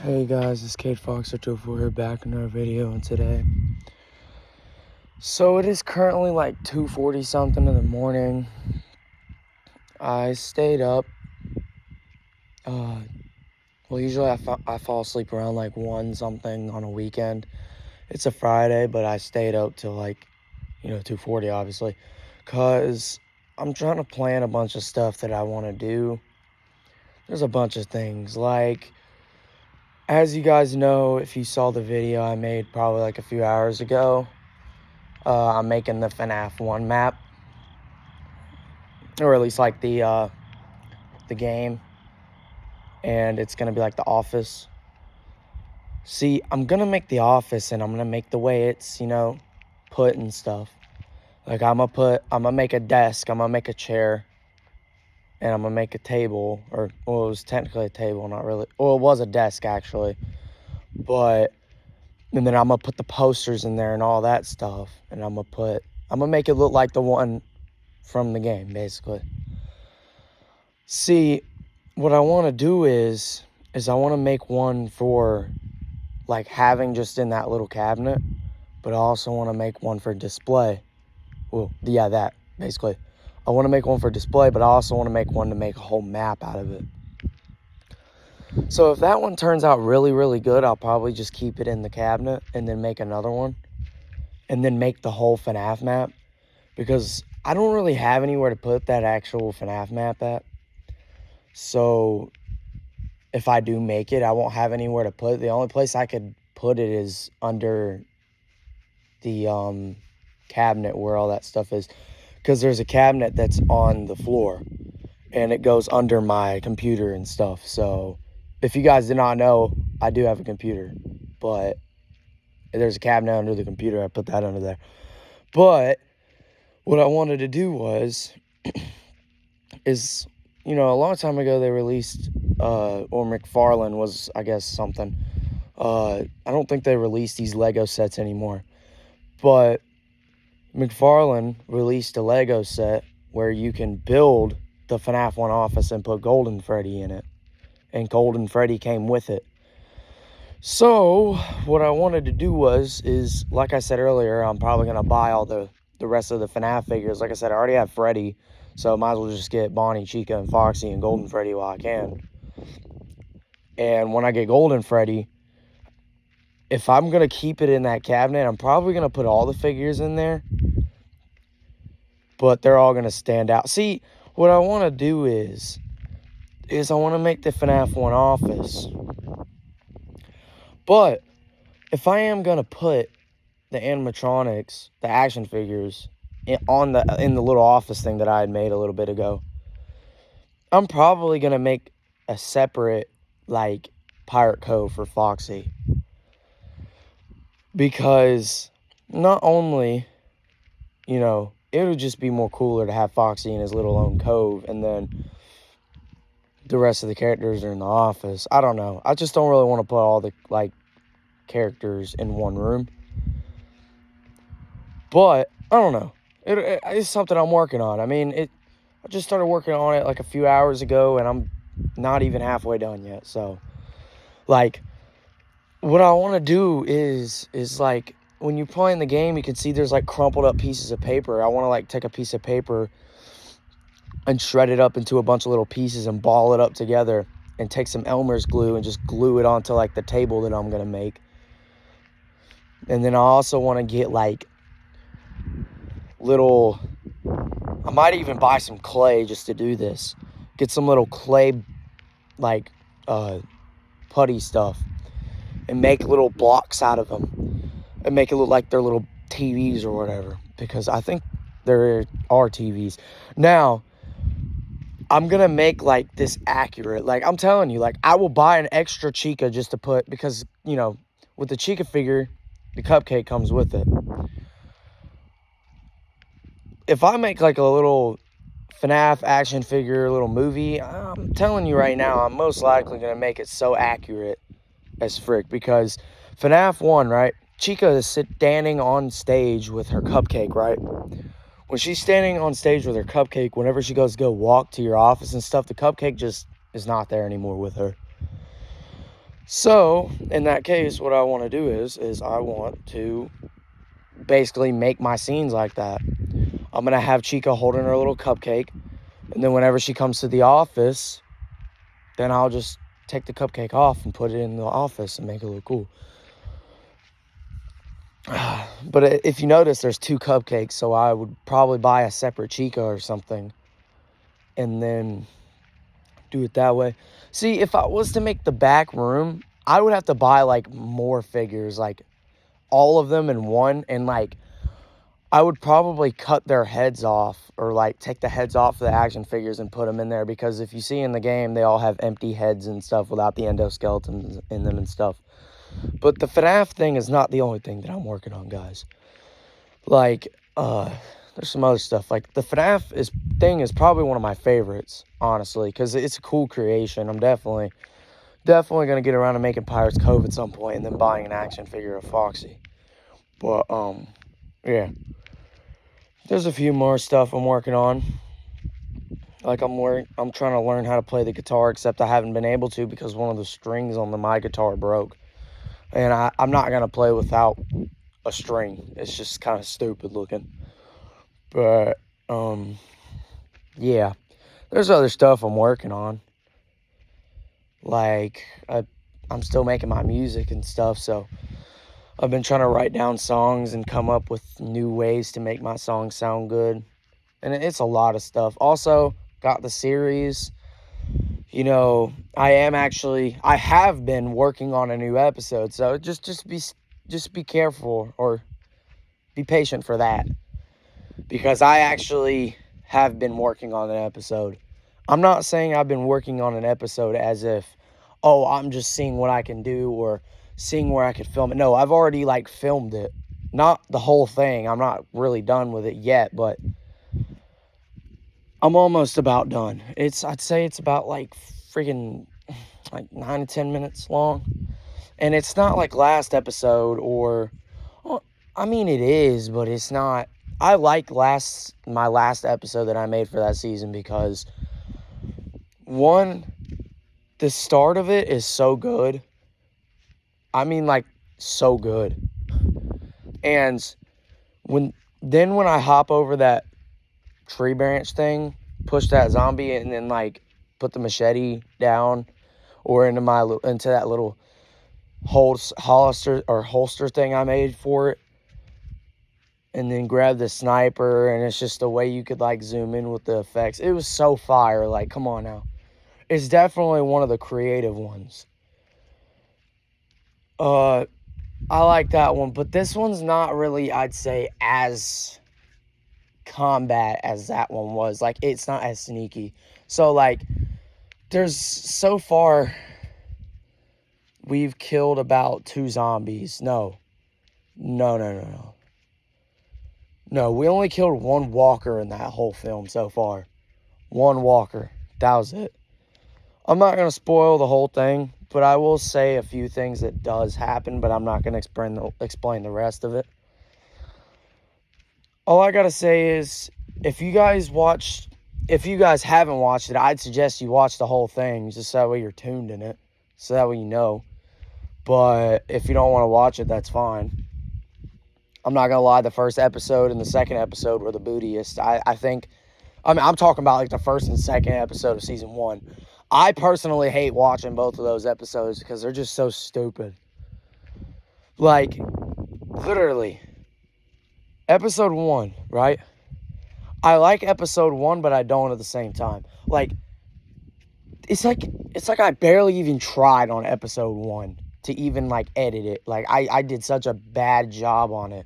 Hey guys, it's Kate Fox 204 here, back in another video. And today, so it is currently like 2:40 something in the morning. I stayed up. Well, usually I fall asleep around like 1 something on a weekend. It's a Friday, but I stayed up till like 2:40 obviously, cause I'm trying to plan a bunch of stuff that I want to do. There's a bunch of things, like, as you guys know, if you saw the video I made probably like a few hours ago, I'm making the FNAF 1 map, or at least like the game, and it's gonna be like the office. See, I'm gonna make the office, and I'm gonna make the way it's put and stuff. Like, I'm gonna make a desk, I'm gonna make a chair, and I'm gonna make a table, or, well, it was technically a table, not really. Well, it was a desk actually, but, and then I'm gonna put the posters in there and all that stuff, and I'm gonna make it look like the one from the game, basically. See, what I want to do is I want to make one for like having just in that little cabinet, but I also want to make one for display. Well, yeah, that basically. I want to make one for display, but I also want to make one to make a whole map out of it. So if that one turns out really, really good, I'll probably just keep it in the cabinet and then make another one and then make the whole FNAF map, because I don't really have anywhere to put that actual FNAF map at. So if I do make it, I won't have anywhere to put it. The only place I could put it is under the cabinet where all that stuff is, because there's a cabinet that's on the floor and it goes under my computer and stuff. So if you guys did not know, I do have a computer, but there's a cabinet under the computer. I put that under there. But what I wanted to do is, a long time ago they released, or McFarlane was, I guess, something. I don't think they release these Lego sets anymore, but McFarlane released a Lego set where you can build the FNAF 1 office and put Golden Freddy in it, and Golden Freddy came with it. So what I wanted to do is, like I said earlier, I'm probably going to buy all the rest of the FNAF figures. Like I said, I already have Freddy, so I might as well just get Bonnie, Chica, and Foxy and Golden Freddy while I can. And when I get Golden Freddy, if I'm going to keep it in that cabinet, I'm probably going to put all the figures in there, but they're all going to stand out. See, what I want to do is I want to make the FNAF 1 office. But if I am going to put the animatronics, the action figures, in the little office thing that I had made a little bit ago, I'm probably going to make a separate, like, Pirate Cove for Foxy. Because not only, it would just be more cooler to have Foxy in his little own cove, and then the rest of the characters are in the office. I don't know. I just don't really want to put all the, like, characters in one room. But I don't know. It's something I'm working on. I mean, I just started working on it like a few hours ago, and I'm not even halfway done yet. So, like, what I want to do is like, when you're playing the game, you can see there's like crumpled up pieces of paper. I want to like take a piece of paper and shred it up into a bunch of little pieces and ball it up together, and take some Elmer's glue and just glue it onto like the table that I'm gonna make. And then I also want to get like little, I might even buy some clay just to do this. Get some little clay, like, putty stuff, and make little blocks out of them, and make it look like they're little TVs or whatever, because I think there are TVs. Now, I'm going to make, like, this accurate. Like, I'm telling you, like, I will buy an extra Chica just to put, because, with the Chica figure, the cupcake comes with it. If I make, like, a little FNAF action figure, little movie, I'm telling you right now, I'm most likely going to make it so accurate as frick, because FNAF 1, right? Chica is standing on stage with her cupcake, right? When she's standing on stage with her cupcake, whenever she goes to go walk to your office and stuff, the cupcake just is not there anymore with her. So, in that case, what I want to do is I want to basically make my scenes like that. I'm going to have Chica holding her little cupcake, and then whenever she comes to the office, then I'll just take the cupcake off and put it in the office and make it look cool. But if you notice, there's 2 cupcakes, so I would probably buy a separate Chica or something and then do it that way. See, if I was to make the back room, I would have to buy, like, more figures, like, all of them in one, and, like, I would probably cut their heads off or, like, take the heads off of the action figures and put them in there, because if you see in the game, they all have empty heads and stuff without the endoskeletons in them and stuff. But the FNAF thing is not the only thing that I'm working on, guys. Like, there's some other stuff. Like, the FNAF thing is probably one of my favorites, honestly, because it's a cool creation. I'm definitely going to get around to making Pirates Cove at some point and then buying an action figure of Foxy. But, yeah. There's a few more stuff I'm working on. Like, I'm trying to learn how to play the guitar, except I haven't been able to because one of the strings on my guitar broke. And I'm not going to play without a string. It's just kind of stupid looking. But, yeah. There's other stuff I'm working on. Like, I'm still making my music and stuff, so I've been trying to write down songs and come up with new ways to make my songs sound good. And it's a lot of stuff. Also, got the series. You know, I have been working on a new episode, so just be careful or be patient for that, because I actually have been working on an episode. I'm not saying I've been working on an episode as if, oh, I'm just seeing what I can do or seeing where I could film it. No, I've already, like, filmed it. Not the whole thing. I'm not really done with it yet, but I'm almost about done. I'd say it's about, like, freaking, like, 9 to 10 minutes long. And it's not like last episode or, well, I mean, it is, but it's not. I like my last episode that I made for that season because, one, the start of it is so good. I mean, like, so good. And when I hop over that tree branch thing, push that zombie, and then, like, put the machete down or into that little holster thing I made for it, and then grab the sniper, and it's just the way you could, like, zoom in with the effects. It was so fire. Like, come on now. It's definitely one of the creative ones. I like that one, but this one's not really, I'd say, as combat as that one was. Like, it's not as sneaky. So, like, so far, we've killed about 2 zombies. No, we only killed 1 walker in that whole film so far. 1 walker. That was it. I'm not going to spoil the whole thing, but I will say a few things that does happen, but I'm not going to explain the rest of it. All I got to say is, if you guys haven't watched it, I'd suggest you watch the whole thing, just that way you're tuned in it, so that way you know. But if you don't want to watch it, that's fine. I'm not going to lie, the first episode and the second episode were the bootiest. I'm talking about, like, the first and second episode of season 1. I personally hate watching both of those episodes because they're just so stupid. Like, literally, episode 1, right? I like episode 1, but I don't at the same time. Like, it's like I barely even tried on episode 1 to even, like, edit it. Like, I did such a bad job on it.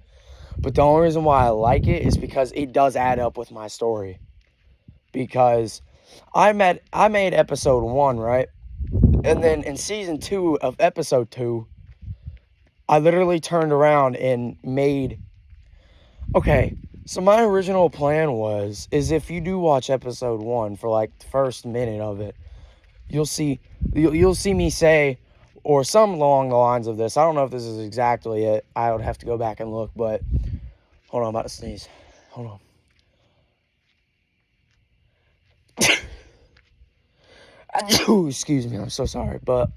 But the only reason why I like it is because it does add up with my story. Because I made episode 1, right? And then in season 2 of episode 2, I literally turned around and made... Okay, so my original plan is if you do watch episode 1 for, like, the first minute of it, you'll see me say, or something along the lines of this. I don't know if this is exactly it. I would have to go back and look, but... Hold on, I'm about to sneeze. Hold on. Excuse me, I'm so sorry, but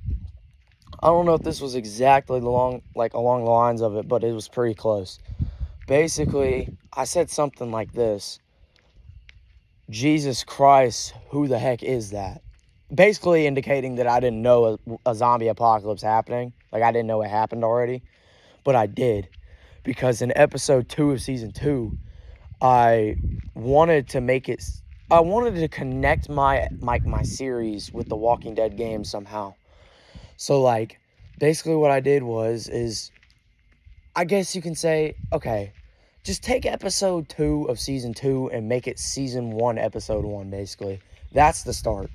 don't know if this was exactly along the lines of it, but it was pretty close. Basically, I said something like this: Jesus Christ, who the heck is that? Basically indicating that I didn't know a zombie apocalypse happening. Like, I didn't know it happened already, but I did. Because in episode 2 of season 2, I wanted to connect my series with the Walking Dead game somehow. So, like, basically what I did is, I guess you can say, okay, just take episode 2 of season 2 and make it season 1, episode 1, basically. That's the start.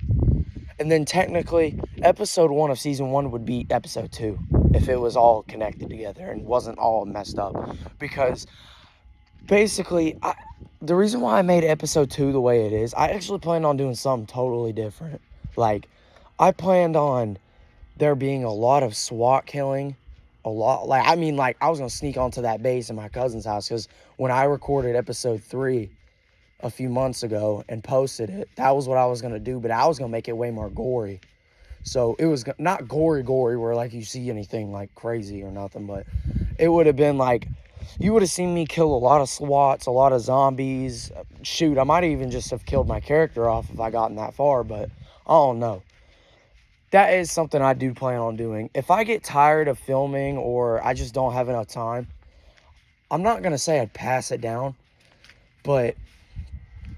And then technically, episode 1 of season 1 would be episode 2 if it was all connected together and wasn't all messed up. Because basically, the reason why I made episode 2 the way it is, I actually planned on doing something totally different. Like, I planned on there being a lot of SWAT killing. I was going to sneak onto that base in my cousin's house, because when I recorded episode 3 a few months ago and posted it, that was what I was going to do, but I was going to make it way more gory. So it was not gory where like you see anything like crazy or nothing, but it would have been like, you would have seen me kill a lot of SWATs, a lot of zombies. Shoot, I might even just have killed my character off if I gotten that far, but I don't know. That is something I do plan on doing. If I get tired of filming or I just don't have enough time, I'm not going to say I'd pass it down, but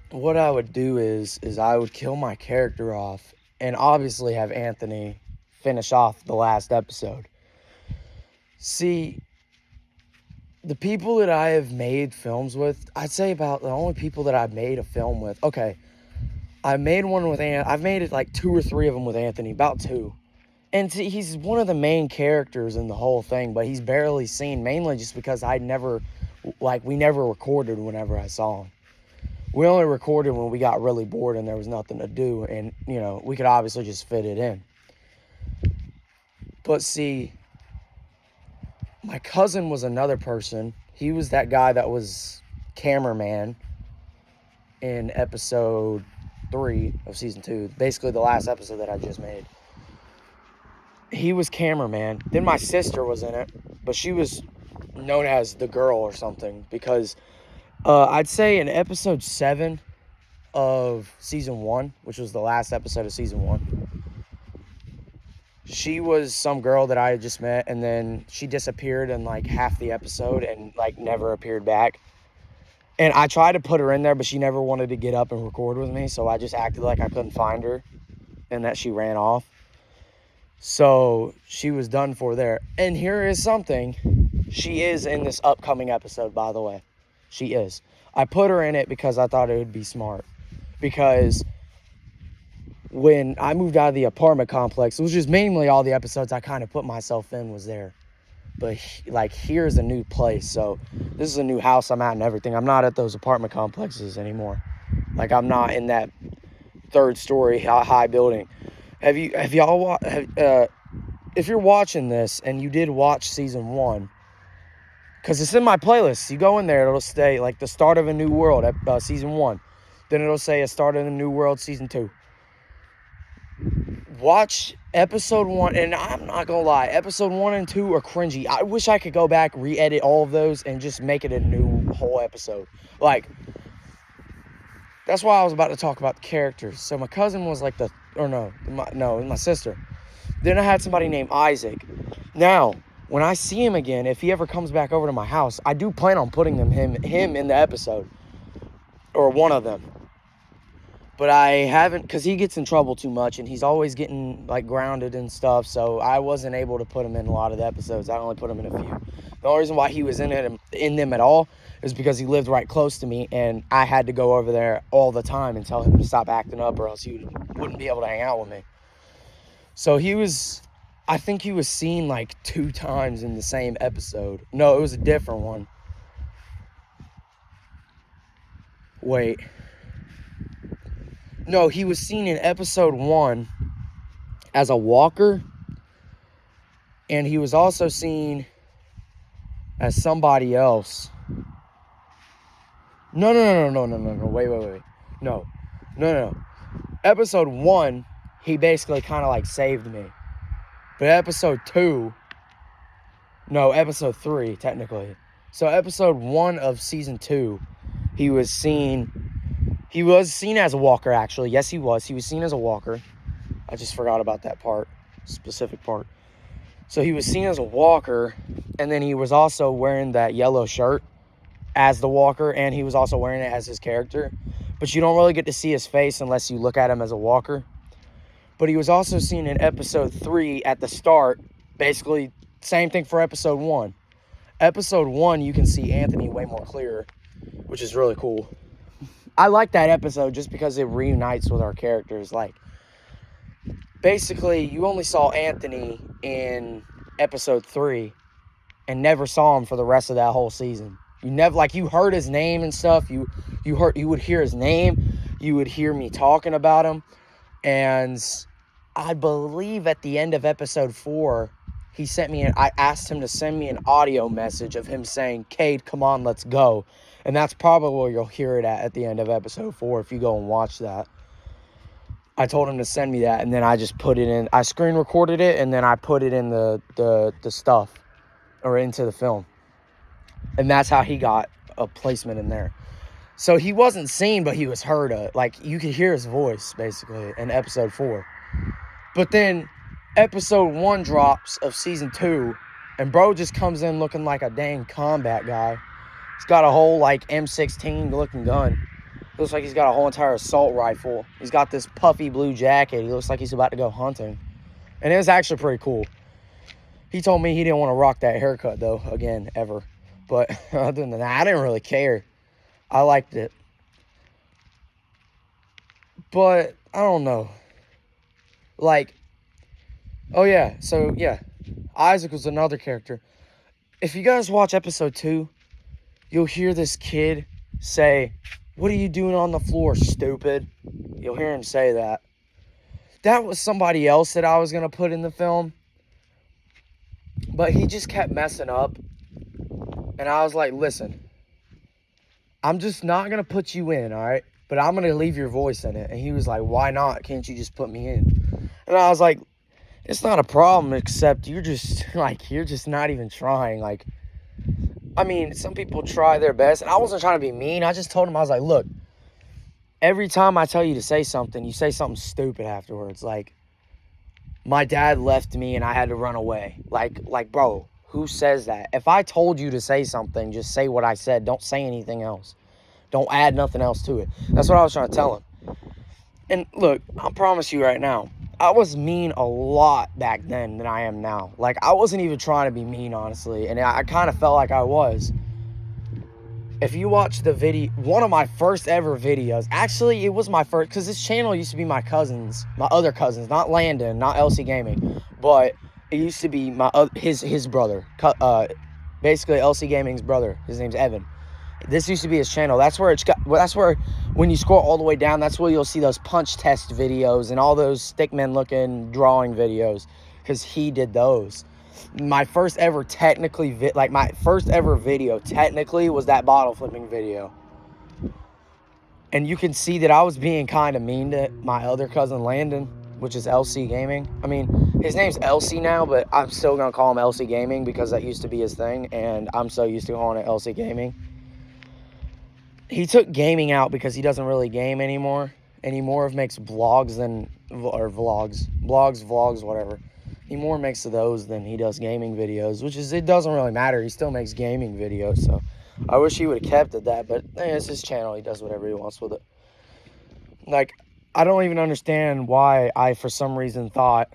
what I would do is I would kill my character off and obviously have Anthony finish off the last episode. See, the people that I have made films with, I'd say about the only people that I've made a film with. Okay, I made one with I've made it like 2 or 3 of them with Anthony, about 2. And see, he's one of the main characters in the whole thing, but he's barely seen, mainly just because we never recorded whenever I saw him. We only recorded when we got really bored and there was nothing to do, and, we could obviously just fit it in. But see, my cousin was another person. He was that guy that was cameraman in episode 3 of season 2, basically the last episode that I just made. He was cameraman. Then my sister was in it, but she was known as the girl or something, because I'd say in episode 7 of season 1, which was the last episode of season 1, she was some girl that I had just met, and then she disappeared in like half the episode and like never appeared back. And I tried to put her in there, but she never wanted to get up and record with me, so I just acted like I couldn't find her and that she ran off. So she was done for there. And here is something. She is in this upcoming episode, by the way. She is. I put her in it because I thought it would be smart. Because when I moved out of the apartment complex, it was just mainly all the episodes I kind of put myself in was there. But like, here's a new place. So this is a new house I'm at and everything. I'm not at those apartment complexes anymore. Like, I'm not in that 3rd story high building. If you're watching this and you did watch season 1, because it's in my playlist, you go in there, it'll say like the start of a new world, season 1. Then it'll say a start of a new world, season 2. Watch episode 1, and I'm not gonna lie, episode 1 and 2 are cringy. I wish I could go back, re-edit all of those, and just make it a new whole episode. Like, that's why I was about to talk about the characters. So my cousin was like my sister. Then I had somebody named Isaac. Now, when I see him again, if he ever comes back over to my house, I do plan on putting him in the episode, or one of them. But I haven't, because he gets in trouble too much, and he's always getting like grounded and stuff, so I wasn't able to put him in a lot of the episodes. I only put him in a few. The only reason why he was in them at all is because he lived right close to me, and I had to go over there all the time and tell him to stop acting up, or else he wouldn't be able to hang out with me. So I think he was seen like 2 times in the same episode. No, it was a different one. Wait. No, he was seen in episode 1 as a walker, and he was also seen as somebody else. No. Wait. No. Episode 1, he basically kind of like saved me. But episode 3, technically. So episode 1 of season 2, he was seen as a walker, actually. Yes, he was. He was seen as a walker. I just forgot about that specific part. So he was seen as a walker, and then he was also wearing that yellow shirt as the walker, and he was also wearing it as his character. But you don't really get to see his face unless you look at him as a walker. But he was also seen in episode 3 at the start. Basically, same thing for episode 1. Episode 1, you can see Anthony way more clear, which is really cool. I like that episode just because it reunites with our characters. Like, basically, you only saw Anthony in episode 3 and never saw him for the rest of that whole season. You never, like, you heard his name and stuff. You would hear his name. You would hear me talking about him. And I believe at the end of episode 4, I asked him to send me an audio message of him saying, "Cade, come on, let's go." And that's probably where you'll hear it at the end of episode 4 if you go and watch that. I told him to send me that, and then I just put it in. I screen recorded it, and then I put it in the stuff, or into the film. And that's how he got a placement in there. So he wasn't seen, but he was heard. Like, you could hear his voice, basically, in episode 4. But then episode 1 drops of season 2, and bro just comes in looking like a dang combat guy. He's got a whole, like, M16 looking gun. Looks like he's got a whole entire assault rifle. He's got this puffy blue jacket. He looks like he's about to go hunting. And it was actually pretty cool. He told me he didn't want to rock that haircut, though, again, ever. But other than that, I didn't really care. I liked it. But, I don't know. Like, oh yeah, so yeah. Isaac was another character. If you guys watch episode 2, you'll hear this kid say, "What are you doing on the floor, stupid?" You'll hear him say that. That was somebody else that I was going to put in the film. But he just kept messing up. And I was like, listen, I'm just not going to put you in, all right? But I'm going to leave your voice in it. And he was like, why not? Can't you just put me in? And I was like, it's not a problem, except you're just not even trying. Like, I mean, some people try their best. And I wasn't trying to be mean. I just told him, I was like, look, every time I tell you to say something, you say something stupid afterwards. Like, my dad left me and I had to run away. Like, bro, who says that? If I told you to say something, just say what I said. Don't say anything else. Don't add nothing else to it. That's what I was trying to tell him. And look, I promise you right now, I was mean a lot back then than I am now. Like, I wasn't even trying to be mean, honestly. And I kind of felt like I was. If you watch the video, one of my first ever videos, actually, it was my first, because this channel used to be my other cousins, not Landon, not LC Gaming, but it used to be his brother, basically LC Gaming's brother. His name's Evan. This used to be his channel. That's where when you scroll all the way down, that's where you'll see those punch test videos and all those stickman looking drawing videos, because he did those. My first ever my first ever video technically was that bottle flipping video. And you can see that I was being kind of mean to my other cousin Landon, which is LC Gaming. I mean, his name's LC now, but I'm still going to call him LC Gaming because that used to be his thing, and I'm so used to calling it LC Gaming. He took gaming out because he doesn't really game anymore. And he more makes vlogs, whatever. He more makes those than he does gaming videos, it doesn't really matter. He still makes gaming videos, so I wish he would have kept it that, but it's his channel. He does whatever he wants with it. Like, I don't even understand why I, for some reason, thought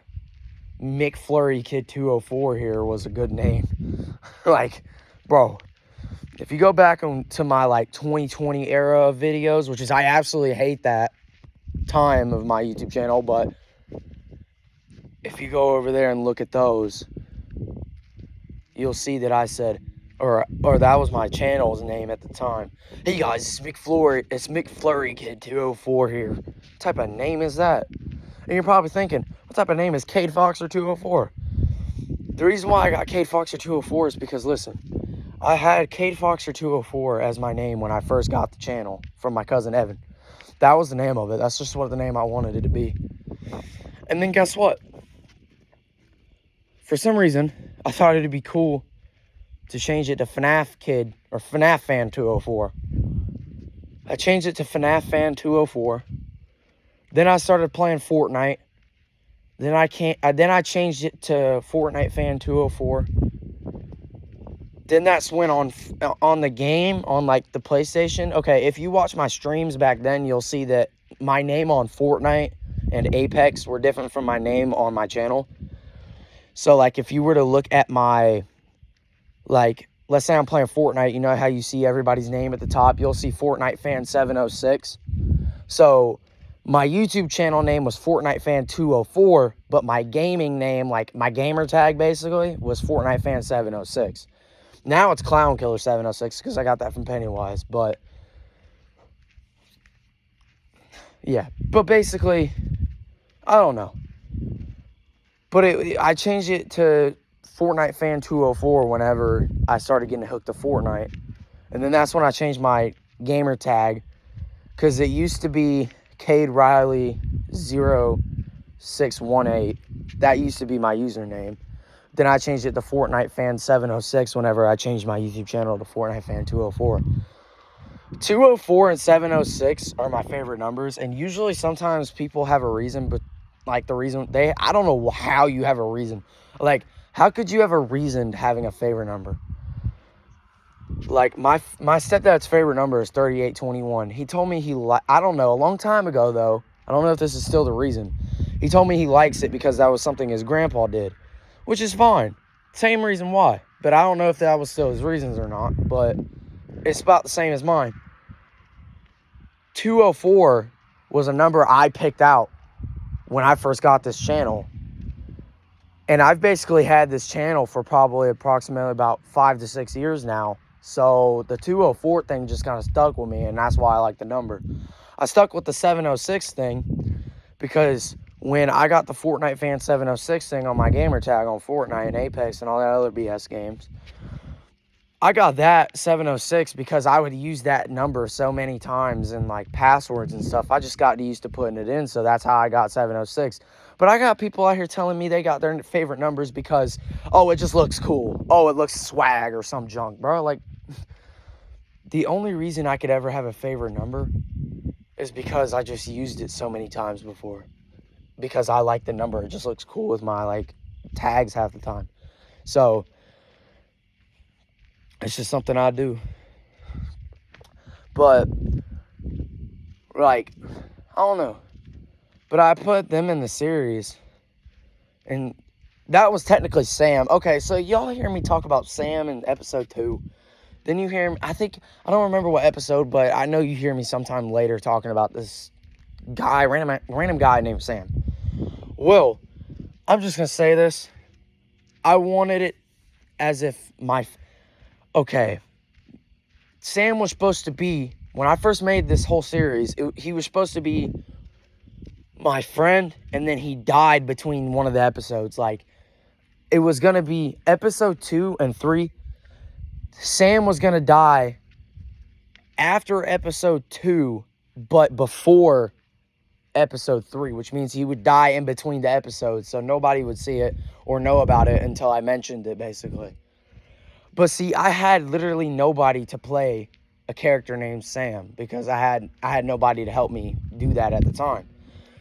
McFlurry Kid 204 here was a good name. Like, bro, if you go back to my, like, 2020 era of videos, which is, I absolutely hate that time of my YouTube channel, but if you go over there and look at those, you'll see that I said, or that was my channel's name at the time. Hey guys, it's McFlurry Kid 204 here. What type of name is that? And you're probably thinking, what type of name is Cade Foxer 204? The reason why I got Cade Foxer 204 is because, listen, I had Cade Foxer 204 as my name when I first got the channel from my cousin Evan. That was the name of it. That's just what the name I wanted it to be. And then guess what? for some reason, I thought it'd be cool to change it to FNAF Kid or FNAF Fan 204. I changed it to FNAF Fan 204. Then I started playing Fortnite. Then I changed it to Fortnite Fan 204. Then that's when on the game, on like the PlayStation. Okay, if you watch my streams back then, you'll see that my name on Fortnite and Apex were different from my name on my channel. So like if you were to look at my, like, let's say I'm playing Fortnite, you know how you see everybody's name at the top? You'll see Fortnite Fan 706. So my YouTube channel name was Fortnite Fan 204, but my gaming name, like my gamer tag basically, was Fortnite Fan 706. Now it's Clown Killer 706 because I got that from Pennywise, but yeah. But basically, I don't know. But I changed it to Fortnite Fan 204 whenever I started getting hooked to Fortnite. And then that's when I changed my gamer tag, because it used to be Cade Riley 0618. That used to be my username. Then I changed it to Fortnite Fan 706 whenever I changed my YouTube channel to Fortnite Fan 204. 204 and 706 are my favorite numbers, and usually sometimes people have a reason, but like the reason I don't know how you have a reason. Like, how could you have a reason having a favorite number? Like my stepdad's favorite number is 3821. He told me I don't know, a long time ago though. I don't know if this is still the reason. He told me he likes it because that was something his grandpa did, which is fine. Same reason why. But I don't know if that was still his reasons or not, but it's about the same as mine. 204 was a number I picked out when I first got this channel. And I've basically had this channel for probably approximately about 5 to 6 years now. So the 204 thing just kind of stuck with me, and that's why I like the number. I stuck with the 706 thing because when I got the Fortnite Fan 706 thing on my gamer tag on Fortnite and Apex and all that other BS games, I got that 706 because I would use that number so many times in like passwords and stuff. I just got used to putting it in, so that's how I got 706. But I got people out here telling me they got their favorite numbers because, oh, it just looks cool. Oh, it looks swag or some junk, bro. Like, the only reason I could ever have a favorite number is because I just used it so many times before. Because I like the number. It just looks cool with my, like, tags half the time. So it's just something I do. But, like, I don't know. But I put them in the series. And that was technically Sam. Okay, so y'all hear me talk about Sam in episode 2. Then you hear me, I don't remember what episode, but I know you hear me sometime later talking about this guy, random guy named Sam. Well, I'm just going to say this. I wanted it as if okay, Sam was supposed to be, when I first made this whole series, he was supposed to be my friend, and then he died between one of the episodes. Like, it was going to be episode 2 and 3. Sam was going to die after episode 2, but before episode 3, which means he would die in between the episodes, so nobody would see it or know about it until I mentioned it, basically. But see, I had literally nobody to play a character named Sam because I had nobody to help me do that at the time.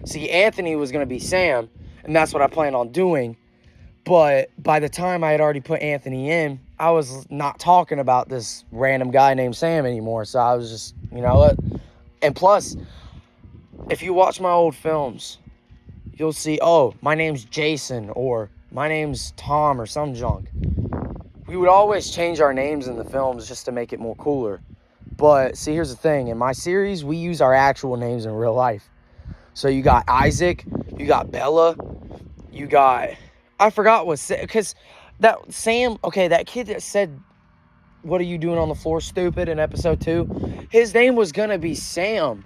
See, Anthony was going to be Sam, and that's what I planned on doing. But by the time I had already put Anthony in, I was not talking about this random guy named Sam anymore. So I was just, you know what? And plus, if you watch my old films, you'll see, oh, my name's Jason or my name's Tom or some junk. We would always change our names in the films just to make it more cooler. But see, here's the thing. In my series, we use our actual names in real life. So you got Isaac, you got Bella, you got, I forgot what, because that Sam, okay, that kid that said, what are you doing on the floor, stupid, in episode 2, his name was going to be Sam.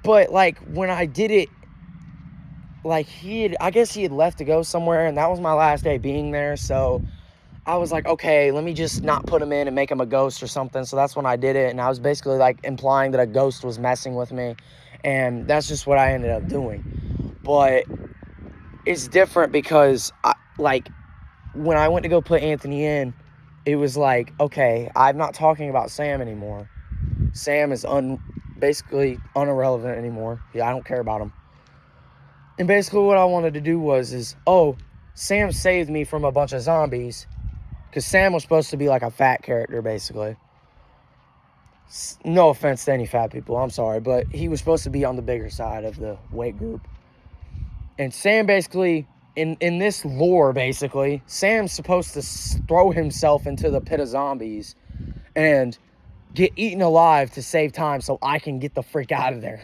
But, like, when I did it, like, I guess he had left to go somewhere, and that was my last day being there, so I was like, okay, let me just not put him in and make him a ghost or something. So that's when I did it, and I was basically, like, implying that a ghost was messing with me, and that's just what I ended up doing. But it's different because, when I went to go put Anthony in, it was like, okay, I'm not talking about Sam anymore. Sam is basically irrelevant anymore. Yeah, I don't care about him. And basically what I wanted to do was, Sam saved me from a bunch of zombies. Because Sam was supposed to be like a fat character, basically. No offense to any fat people, I'm sorry. But he was supposed to be on the bigger side of the weight group. And Sam basically, in this lore, basically, Sam's supposed to throw himself into the pit of zombies and get eaten alive to save time so I can get the freak out of there.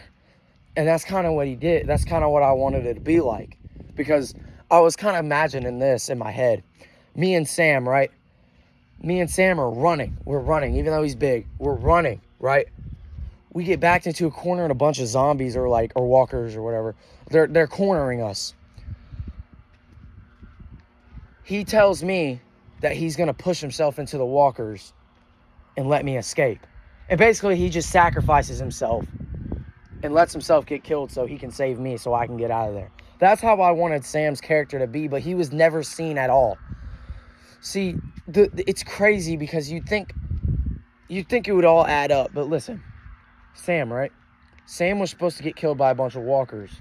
And that's kind of what he did. That's kind of what I wanted it to be like. Because I was kind of imagining this in my head. Me and Sam, right? Me and Sam are running. We're running, even though he's big. We're running, right? We get backed into a corner and a bunch of zombies or walkers or whatever. They're cornering us. He tells me that he's going to push himself into the walkers and let me escape. And basically he just sacrifices himself and lets himself get killed so he can save me so I can get out of there. That's how I wanted Sam's character to be, but he was never seen at all. See, it's crazy because you'd think it would all add up, but listen. Sam, right? Sam was supposed to get killed by a bunch of walkers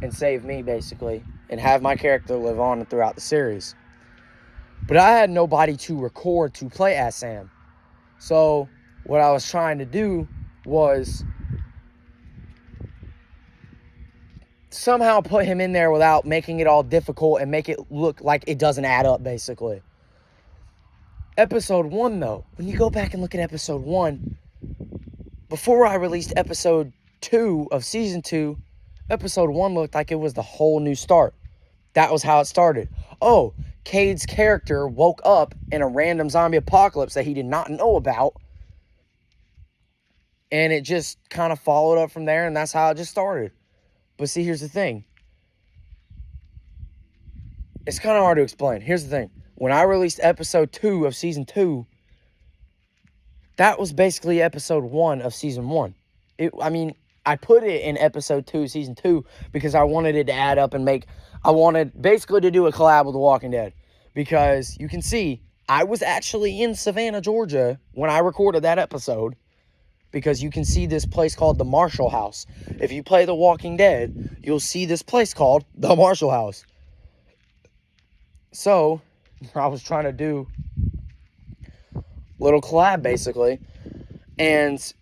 and save me, basically, and have my character live on throughout the series. But I had nobody to record to play as Sam. So what I was trying to do was somehow put him in there without making it all difficult and make it look like it doesn't add up, basically. Episode 1, though, when you go back and look at episode 1, before I released episode 2 of season 2, episode 1 looked like it was the whole new start. That was how it started. Oh, Cade's character woke up in a random zombie apocalypse that he did not know about. And it just kind of followed up from there, and that's how it just started. But see, here's the thing. It's kind of hard to explain. Here's the thing. When I released episode 2 of season 2, that was basically episode 1 of season 1. I put it in episode 2, season 2, because I wanted it to add up and I wanted basically to do a collab with The Walking Dead. Because you can see, I was actually in Savannah, Georgia when I recorded that episode. Because you can see this place called the Marshall House. If you play The Walking Dead, you'll see this place called the Marshall House. So, I was trying to do a little collab, basically. And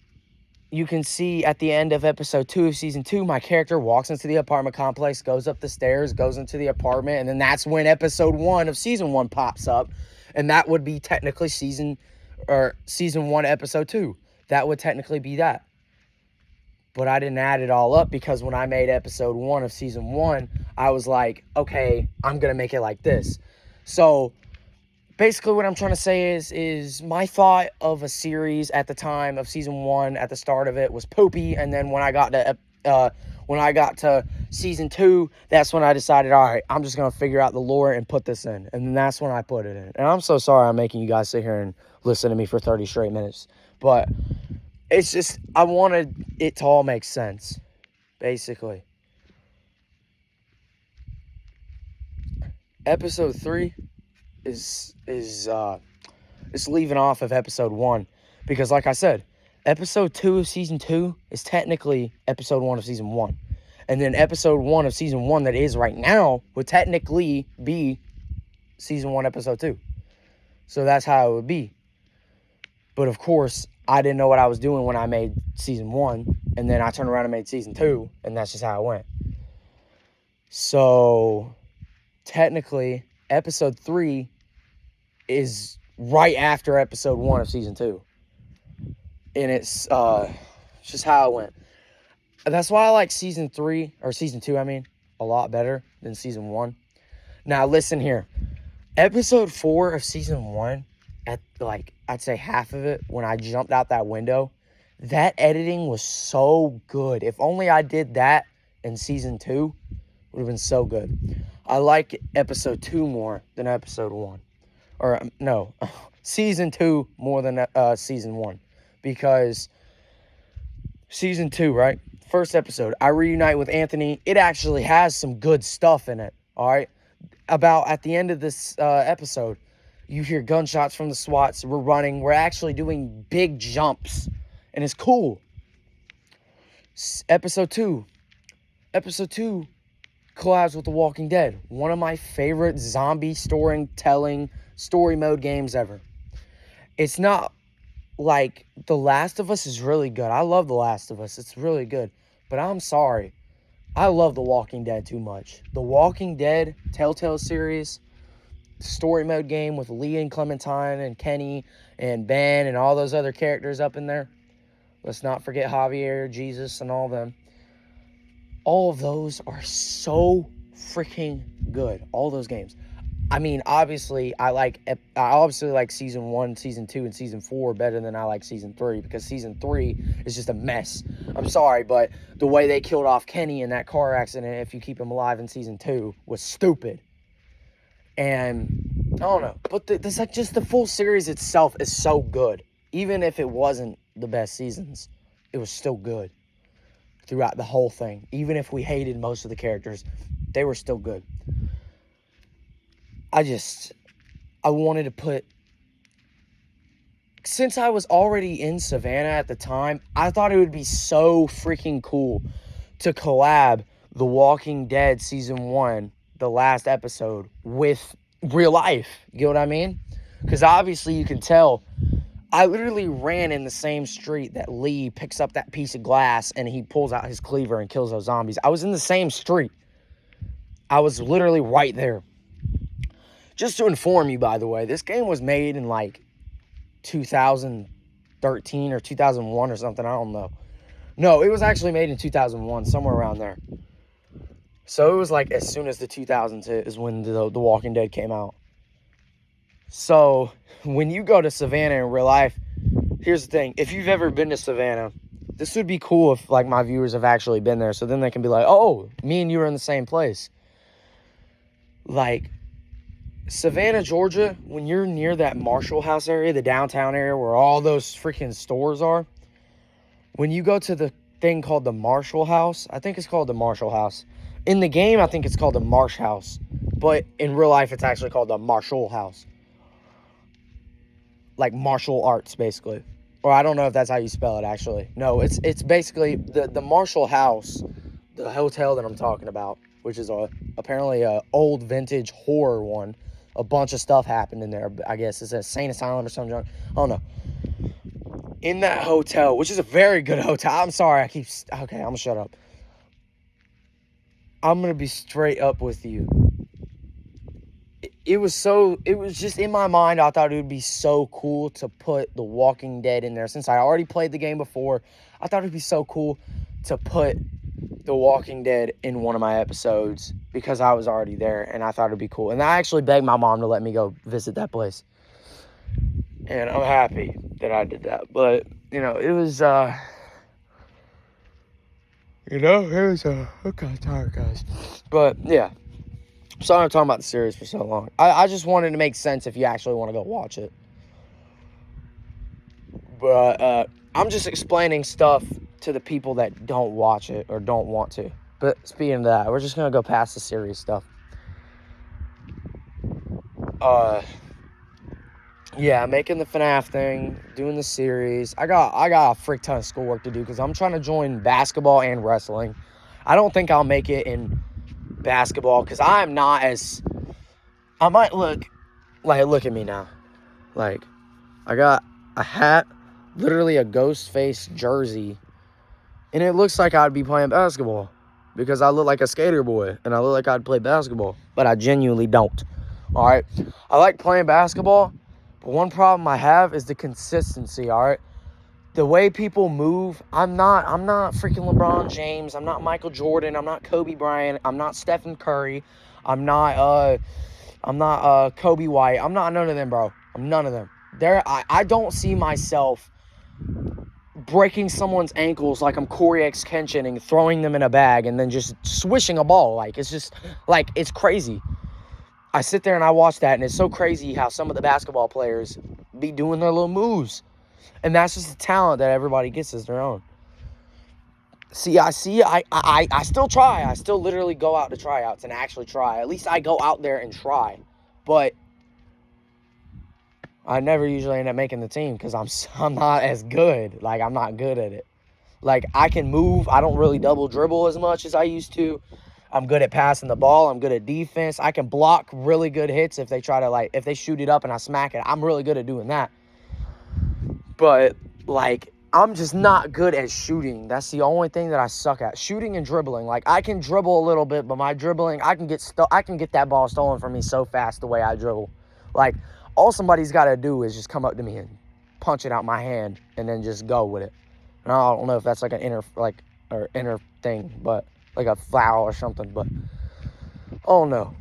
you can see at the end of episode 2 of season 2, my character walks into the apartment complex, goes up the stairs, goes into the apartment, and then that's when episode 1 of season 1 pops up. And that would be technically season 1, episode 2. That would technically be that. But I didn't add it all up because when I made episode 1 of season 1, I was like, okay, I'm going to make it like this. So basically what I'm trying to say is my thought of a series at the time of season 1, at the start of it, was poopy. And then when I got to season 2, that's when I decided, all right, I'm just going to figure out the lore and put this in. And then that's when I put it in. And I'm so sorry I'm making you guys sit here and listen to me for 30 straight minutes. But it's just, I wanted it to all make sense, basically. Episode 3 is leaving off of episode 1. Because like I said, episode 2 of season 2 is technically episode 1 of season 1. And then episode 1 of season 1 that is right now would technically be season 1, episode 2. So that's how it would be. But of course, I didn't know what I was doing when I made season 1. And then I turned around and made season 2. And that's just how it went. So technically, episode 3 is right after episode 1 of season 2. And it's just how it went. That's why I like season 2, a lot better than season 1. Now listen here. Episode 4 of season 1, at I'd say half of it, when I jumped out that window, that editing was so good. If only I did that in season 2, it would have been so good. I like episode 2 more than episode 1. Or, no, season 2 more than season 1. Because season 2, right? First episode, I reunite with Anthony. It actually has some good stuff in it, all right? about at the end of this episode, you hear gunshots from the SWATs. We're running. We're actually doing big jumps. And it's cool. Episode 2. Episode 2 collabs with The Walking Dead. One of my favorite zombie storytelling story mode games ever. It's not like The Last of Us is really good. I love The Last of Us. It's really good. But I'm sorry. I love The Walking Dead too much. The Walking Dead Telltale series, story mode game with Lee and Clementine and Kenny and Ben and all those other characters up in there. Let's not forget Javier, Jesus, and all them. All of those are so freaking good. All those games. I mean, obviously, I obviously like Season 1, Season 2, and Season 4 better than I like Season 3, because Season 3 is just a mess. I'm sorry, but the way they killed off Kenny in that car accident, if you keep him alive in Season 2, was stupid. And, I don't know. But this, like, just the full series itself is so good. Even if it wasn't the best seasons, it was still good throughout the whole thing. Even if we hated most of the characters, they were still good. I wanted to put, since I was already in Savannah at the time, I thought it would be so freaking cool to collab The Walking Dead Season 1, the last episode, with real life. You know what I mean? Because obviously you can tell, I literally ran in the same street that Lee picks up that piece of glass and he pulls out his cleaver and kills those zombies. I was in the same street. I was literally right there. Just to inform you, by the way, this game was made in like 2013 or 2001 or something. I don't know. No, it was actually made in 2001, somewhere around there. So it was like as soon as the 2000s hit is when the Walking Dead came out. So when you go to Savannah in real life, here's the thing. If you've ever been to Savannah, this would be cool if like my viewers have actually been there. So then they can be like, oh, me and you are in the same place. Like, Savannah, Georgia, when you're near that Marshall House area, the downtown area where all those freaking stores are, when you go to the thing called the Marshall House, I think it's called the Marshall House. In the game, I think it's called the Marsh House. But in real life, it's actually called the Marshall House. Like martial arts, basically. Or I don't know if that's how you spell it, actually. No, it's basically the Marshall House, the hotel that I'm talking about, which is apparently a old vintage horror one. A bunch of stuff happened in there. I guess it's a Saint Asylum or something. I don't know. In that hotel, which is a very good hotel. I'm sorry, okay, I'm gonna shut up. I'm gonna be straight up with you. It was just in my mind, I thought it would be so cool to put The Walking Dead in there. Since I already played the game before, I thought it would be so cool to put The Walking Dead in one of my episodes because I was already there and I thought it'd be cool. And I actually begged my mom to let me go visit that place. And I'm happy that I did that. But, it was, I'm kind of tired, guys. But, yeah. Sorry I'm talking about the series for so long. I just wanted to make sense if you actually want to go watch it. But, I'm just explaining stuff to the people that don't watch it or don't want to. But speaking of that, we're just going to go past the series stuff. Yeah, making the FNAF thing, doing the series. I got a frick ton of schoolwork to do because I'm trying to join basketball and wrestling. I don't think I'll make it in basketball because I might look at me now. Like, I got a hat, literally a ghost face jersey, and it looks like I'd be playing basketball because I look like a skater boy and I look like I'd play basketball, but I genuinely don't. All right, I like playing basketball, but one problem I have is the consistency. All right, the way people move. I'm not freaking LeBron James. I'm not Michael Jordan. I'm not Kobe Bryant. I'm not Stephen Curry. I'm not Kobe White. I'm not none of them, bro. I'm none of them. I don't see myself breaking someone's ankles like I'm Corey X Kenshin and throwing them in a bag and then just swishing a ball. Like, it's just, like, it's crazy. I sit there and I watch that, and it's so crazy how some of the basketball players be doing their little moves. And that's just the talent that everybody gets as their own. I still try. I still literally go out to tryouts and actually try. At least I go out there and try. But I never usually end up making the team because I'm not as good. Like, I'm not good at it. Like, I can move. I don't really double dribble as much as I used to. I'm good at passing the ball. I'm good at defense. I can block really good hits if they try to, like, if they shoot it up and I smack it. I'm really good at doing that. But, like, I'm just not good at shooting. That's the only thing that I suck at. Shooting and dribbling. Like, I can dribble a little bit, but my dribbling, I can get that ball stolen from me so fast the way I dribble. Like, all somebody's got to do is just come up to me and punch it out my hand and then just go with it. And I don't know if that's like an inner thing, but like a foul or something, but I don't know.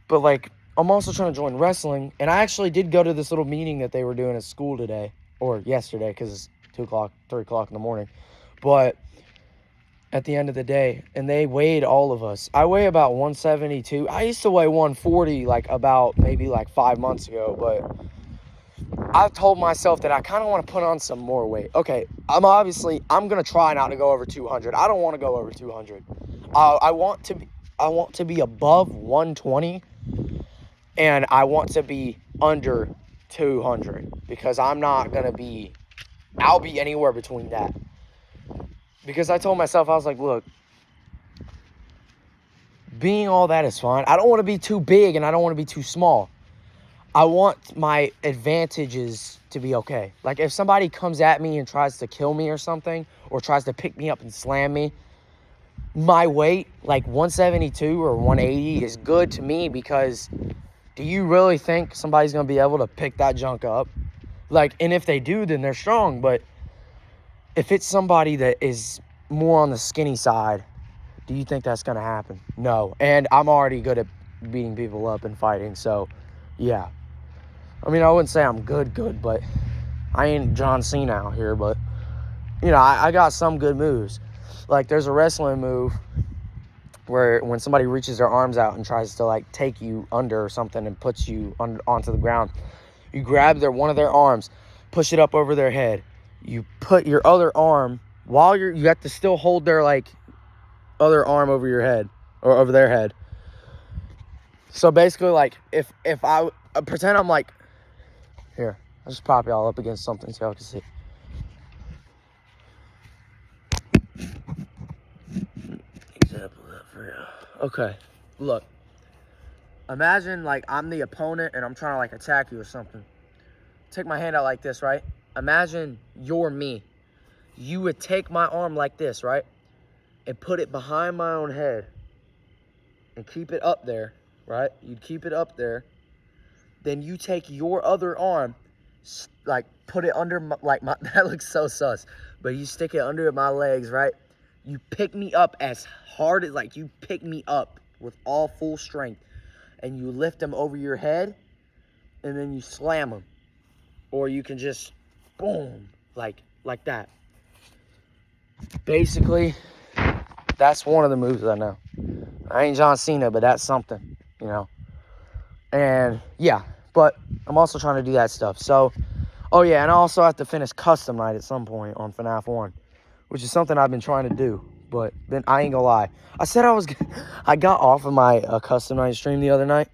But, like, I'm also trying to join wrestling, and I actually did go to this little meeting that they were doing at school today, or yesterday, because it's 2 o'clock, 3 o'clock in the morning. But at the end of the day, and they weighed all of us. I weigh about 172. I used to weigh 140, like, about maybe like 5 months ago, but I've told myself that I kind of want to put on some more weight. Okay, I'm going to try not to go over 200. I don't want to go over 200. I want to be above 120, and I want to be under 200 because I'm not going to be, I'll be anywhere between that. Because I told myself, I was like, look, being all that is fine. I don't want to be too big and I don't want to be too small. I want my advantages to be okay. Like, if somebody comes at me and tries to kill me or something, or tries to pick me up and slam me, my weight, like 172 or 180, is good to me because do you really think somebody's going to be able to pick that junk up? Like, and if they do, then they're strong. But if it's somebody that is more on the skinny side, do you think that's going to happen? No. And I'm already good at beating people up and fighting, so yeah. I mean, I wouldn't say I'm good, but I ain't John Cena out here, but, you know, I got some good moves. Like, there's a wrestling move where when somebody reaches their arms out and tries to, like, take you under or something and puts you onto the ground, you grab one of their arms, push it up over their head. You put your other arm, while you have to still hold their, like, other arm over your head, or over their head. So basically, like, if I pretend I'm like, here, I'll just prop y'all up against something so y'all can see. Example of that for you. Okay, look. Imagine, like, I'm the opponent and I'm trying to, like, attack you or something. Take my hand out like this, right? Imagine you're me. You would take my arm like this, right? And put it behind my own head and keep it up there, right? You'd keep it up there. Then you take your other arm, like, put it under my, that looks so sus, but you stick it under my legs, right? You pick me up as hard as, like, you pick me up with all full strength, and you lift them over your head, and then you slam them. Or you can just, boom, like that. Basically, that's one of the moves I know. I ain't John Cena, but that's something, you know. And, yeah, but I'm also trying to do that stuff. So, oh, yeah, and I also have to finish custom night at some point on FNAF 1, which is something I've been trying to do. But then I ain't gonna lie. I got off of my custom night stream the other night,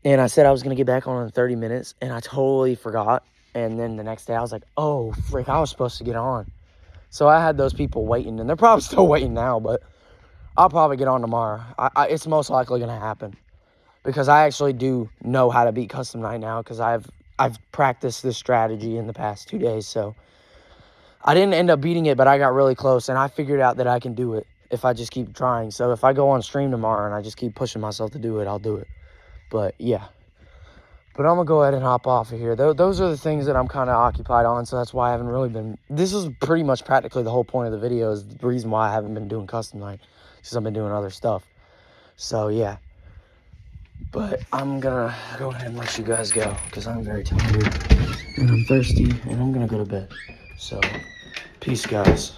and I said I was going to get back on in 30 minutes, and I totally forgot. And then the next day I was like, oh, frick, I was supposed to get on. So I had those people waiting, and they're probably still waiting now, but I'll probably get on tomorrow. It's most likely going to happen because I actually do know how to beat custom night now because I've practiced this strategy in the past 2 days. So I didn't end up beating it, but I got really close, and I figured out that I can do it if I just keep trying. So if I go on stream tomorrow and I just keep pushing myself to do it, I'll do it. But, yeah. But I'm going to go ahead and hop off of here. Those are the things that I'm kind of occupied on, so that's why I haven't really been... This is pretty much practically the whole point of the video is the reason why I haven't been doing custom night, because I've been doing other stuff. So, yeah. But I'm going to go ahead and let you guys go, because I'm very tired, and I'm thirsty, and I'm going to go to bed. So, peace, guys.